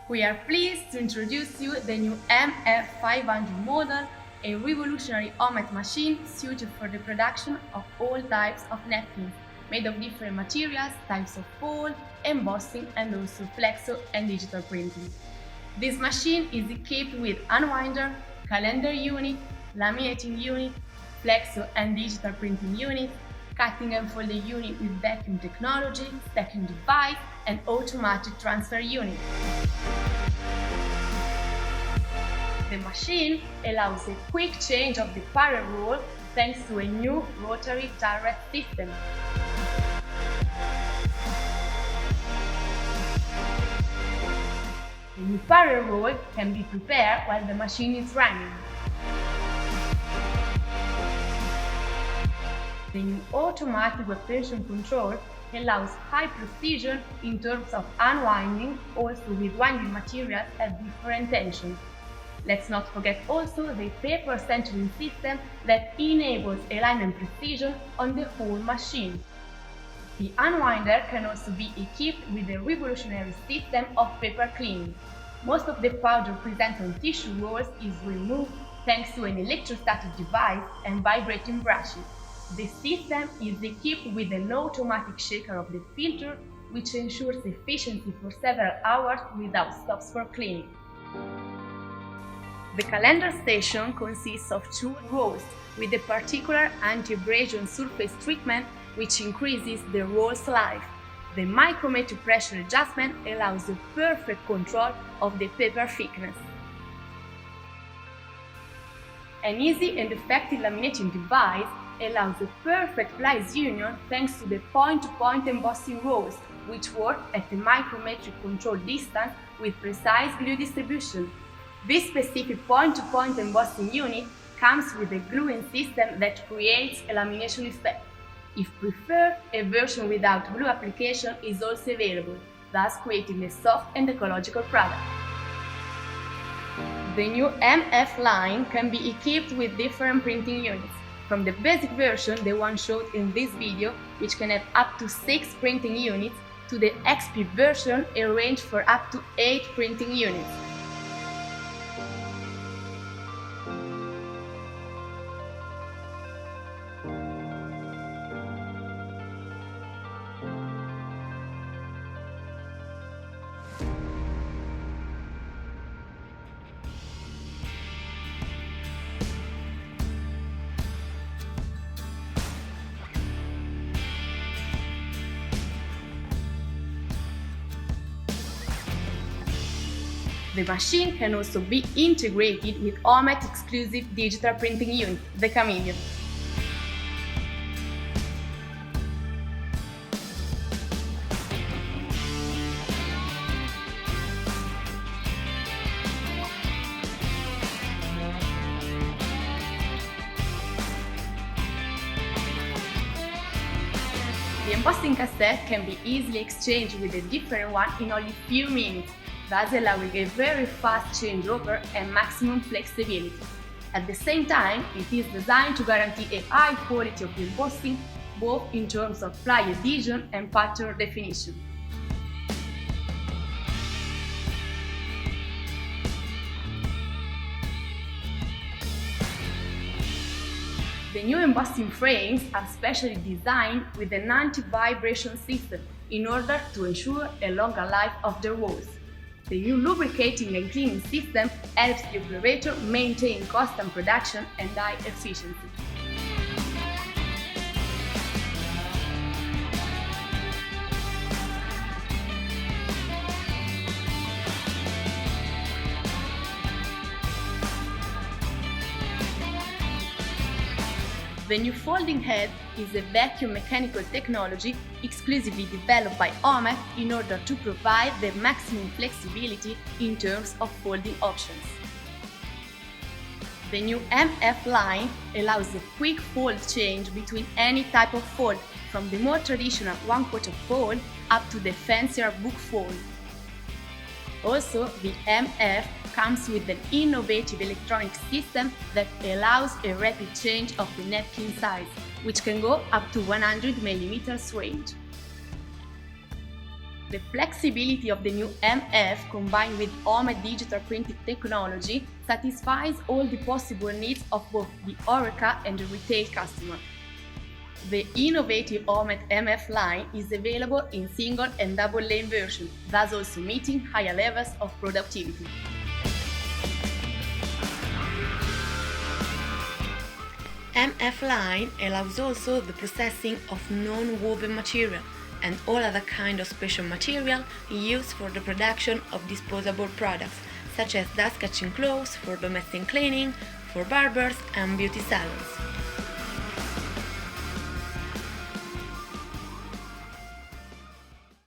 We are pleased to introduce you the new MF500 model, a revolutionary OMET machine suited for the production of all types of napkins, made of different materials, types of fold, embossing and also flexo and digital printing. This machine is equipped with unwinder, calendar unit, laminating unit, flexo and digital printing unit, cutting and folding unit with vacuum technology, stacking device and automatic transfer unit. The machine allows a quick change of the parent roll thanks to a new rotary turret system. The new parent roll can be prepared while the machine is running. The new automatic rotation control allows high precision in terms of unwinding, also with winding materials at different tensions. Let's not forget also the paper centering system that enables alignment precision on the whole machine. The unwinder can also be equipped with a revolutionary system of paper cleaning. Most of the powder present on tissue rolls is removed thanks to an electrostatic device and vibrating brushes. The system is equipped with an automatic shaker of the filter, which ensures efficiency for several hours without stops for cleaning. The calendar station consists of two rolls with a particular anti-abrasion surface treatment which increases the roll's life. The micrometer pressure adjustment allows the perfect control of the paper thickness. An easy and effective laminating device allows a perfect plies union thanks to the point-to-point embossing rolls, which work at a micrometric control distance with precise glue distribution. This specific point-to-point embossing unit comes with a gluing system that creates a lamination effect. If preferred, a version without glue application is also available, thus creating a soft and ecological product. The new MF line can be equipped with different printing units, from the basic version, the one shown in this video, which can have up to 6 printing units, to the XP version, a range for up to 8 printing units. The machine can also be integrated with OMET exclusive digital printing unit, the Chameleon. The embossing cassette can be easily exchanged with a different one in only few minutes, thus allowing a very fast changeover and maximum flexibility. At the same time, it is designed to guarantee a high quality of embossing, both in terms of ply adhesion and pattern definition. The new embossing frames are specially designed with an anti-vibration system in order to ensure a longer life of the rolls. The new lubricating and cleaning system helps the operator maintain constant production and high efficiency. The new folding head is a vacuum mechanical technology exclusively developed by OMET in order to provide the maximum flexibility in terms of folding options. The new MF line allows a quick fold change between any type of fold, from the more traditional one-quarter fold up to the fancier book fold. Also, the MF comes with an innovative electronic system that allows a rapid change of the napkin size, which can go up to 100 mm range. The flexibility of the new MF combined with OMET digital printing technology satisfies all the possible needs of both the HoReCa and the retail customer. The innovative OMET MF line is available in single and double lane version, thus also meeting higher levels of productivity. MF line allows also the processing of non-woven material and all other kind of special material used for the production of disposable products, such as dust-catching cloths for domestic cleaning, for barbers and beauty salons.